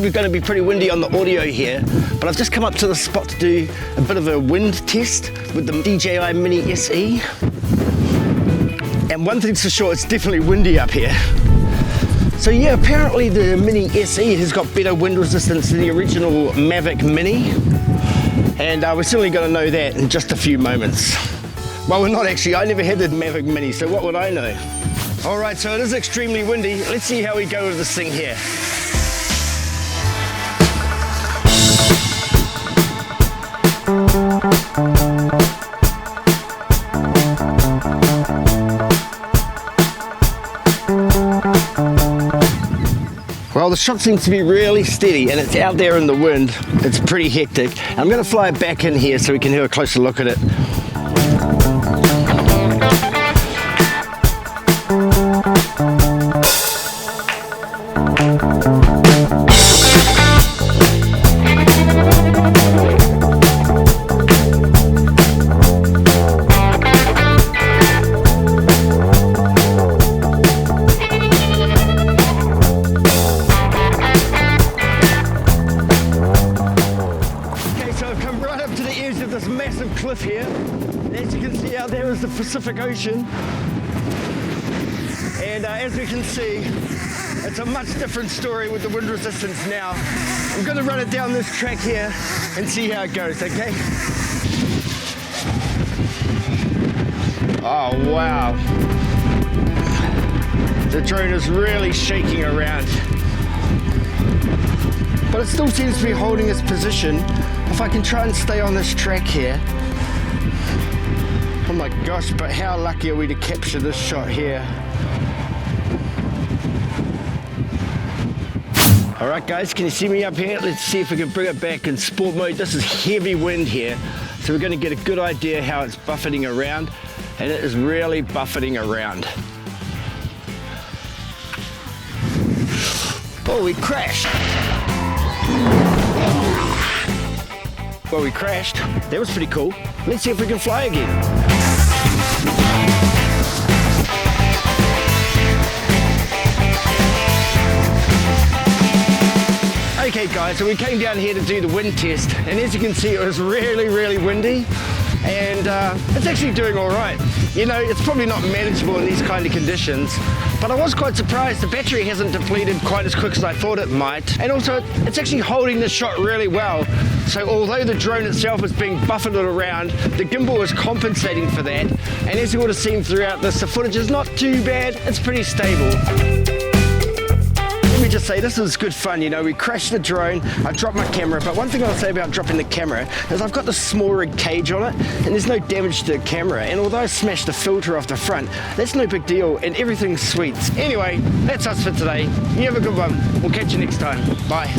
probably going to be pretty windy on the audio here, but I've just come up to the spot to do a bit of a wind test with the DJI MINI SE. And one thing's for sure, it's definitely windy up here. So yeah, apparently the Mini SE has got better wind resistance than the original Mavic Mini. And we're certainly going to know that in just a few moments. Well, we're not actually. I never had the Mavic Mini, so what would I know? All right, so it is extremely windy. Let's see how we go with this thing here. Well, the shot seems to be really steady and it's out there in the wind. It's pretty hectic. I'm going to fly it back in here so we can have a closer look at it. This massive cliff here. As you can see out there is the Pacific Ocean, and as we can see, it's a much different story with the wind resistance now. I'm going to run it down this track here and see how it goes, okay? Oh wow, the drone is really shaking around, but it still seems to be holding its position. If I can try and stay on this track here. Oh my gosh, but how lucky are we to capture this shot here. Alright guys, can you see me up here? Let's see if we can bring it back in sport mode. This is heavy wind here, so we're going to get a good idea how it's buffeting around, and it is really buffeting around. Oh, we crashed. Well, we crashed. That was pretty cool. Let's see if we can fly again. Okay guys, so we came down here to do the wind test, and as you can see, it was really windy, and it's actually doing all right. You know, it's probably not manageable in these kind of conditions, but I was quite surprised the battery hasn't depleted quite as quick as I thought it might, and also it's actually holding the shot really well. So although the drone itself is being buffeted around, the gimbal is compensating for that, and as you would have seen throughout this, the footage is not too bad, it's pretty stable. Let me just say, this is good fun. You know, we crashed the drone, I dropped my camera, but one thing I'll say about dropping the camera is I've got the small rig cage on it, and there's no damage to the camera, and although I smashed the filter off the front, that's no big deal, and everything's sweet. Anyway, that's us for today. You have a good one. We'll catch you next time. Bye.